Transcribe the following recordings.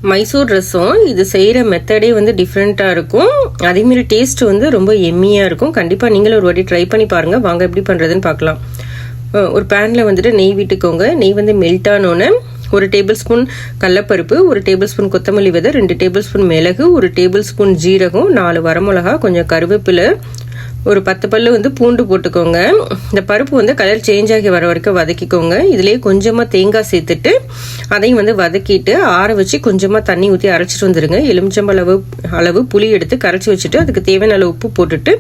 மைசூர் ரசம் இது செய்கிற மெத்தடே வந்து டிஃப்ரெண்ட்டாக இருக்கும். அதேமாரி டேஸ்ட் வந்து ரொம்ப எம்மியாக இருக்கும். கண்டிப்பாக நீங்களும் ஒரு வாட்டி ட்ரை பண்ணி பாருங்கள். வாங்க எப்படி பண்ணுறதுன்னு பார்க்கலாம். ஒரு பேனில் வந்துட்டு நெய் விட்டுக்கோங்க. நெய் வந்து மெல்ட் ஆனோன்னு 1 டேபிள் ஸ்பூன் கடலப்பருப்பு, 1 டேபிள் ஸ்பூன் கொத்தமல்லி விதை, 2 டேபிள் ஸ்பூன் மிளகு, 1 டேபிள் ஸ்பூன் ஜீரகம், 4 வரமிளகா, கொஞ்சம் கருவேப்பிலை, ஒரு 10 பல்லு வந்து பூண்டு போட்டுக்கோங்க. இந்த பருப்பு வந்து கலர் சேஞ்ச் ஆகி வர வரைக்கும் வதக்கிக்கோங்க. இதுலேயே கொஞ்சமாக தேங்காய் சேர்த்துட்டு அதையும் வந்து வதக்கிட்டு ஆற வச்சு கொஞ்சமாக தண்ணி ஊற்றி அரைச்சிட்டு வந்துடுங்க. எலுமிச்சம்பழ அளவு புளி எடுத்து கரைச்சி வச்சுட்டு அதுக்கு தேவையான அளவு உப்பு போட்டுட்டு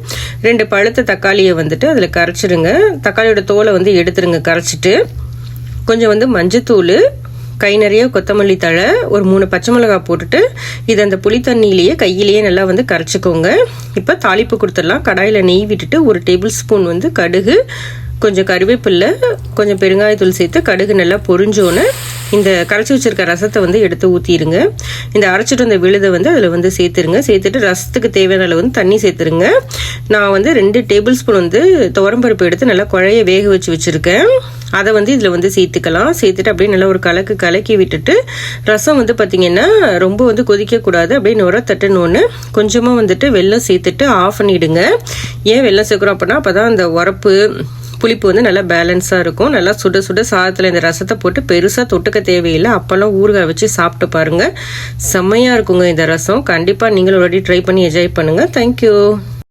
2 பழுத்த தக்காளியை வந்துட்டு அதில் கரைச்சிடுங்க. தக்காளியோட தோலை வந்து எடுத்துருங்க கரைச்சிட்டு. கொஞ்சம் வந்து மஞ்சத்தூள், கை நிறைய கொத்தமல்லி தழை, ஒரு 3 பச்சை மிளகாய் போட்டுட்டு இது அந்த புளி தண்ணியிலேயே கையிலேயே நல்லா வந்து கரைச்சிக்கோங்க. இப்போ தாளிப்பு கொடுத்துடலாம். கடாயில் நெய் விட்டுட்டு 1 டேபிள் ஸ்பூன் வந்து கடுகு, கொஞ்சம் கருவேப்பில்லை, கொஞ்சம் பெருங்காயத்தூள் சேர்த்து கடுகு நல்லா பொரிஞ்சோன்னு இந்த கரைச்சி வச்சிருக்க ரசத்தை வந்து எடுத்து ஊற்றிடுங்க. இந்த அரைச்சிட்டு வந்த விழுதை வந்து அதில் வந்து சேர்த்துருங்க. சேர்த்துட்டு ரசத்துக்கு தேவையான அளவு வந்து தண்ணி சேர்த்துருங்க. நான் வந்து 2 டேபிள் ஸ்பூன் வந்து துவரம்பருப்பு எடுத்து நல்லா குழைய வேக வச்சுருக்கேன். அதை வந்து இதில் வந்து சேர்த்துக்கலாம். சேர்த்துட்டு அப்படியே நல்லா ஒரு கலக்கி விட்டுட்டு ரசம் வந்து பார்த்திங்கன்னா ரொம்ப வந்து கொதிக்கக்கூடாது. அப்படியே நுர தட்டுனோன்னு கொஞ்சமாக வந்துட்டு வெல்லம் சேர்த்துட்டு ஆஃப் பண்ணிவிடுங்க. ஏன் வெல்லம் சேர்க்குறோம் அப்படின்னா அப்போ தான் அந்த உரப்பு புளிப்பு வந்து நல்லா பேலன்ஸாக இருக்கும். நல்லா சுட சுட சாதத்தில் இந்த ரசத்தை போட்டு பெருசாக தொட்டுக்க தேவையில்லை. அப்போல்லாம் ஊறுகாய் வச்சு சாப்பிட்டு பாருங்கள். செம்மையாக இருக்குங்க இந்த ரசம். கண்டிப்பாக நீங்களும் ஒரு வாட்டி ட்ரை பண்ணி என்ஜாய் பண்ணுங்கள். தேங்க்யூ.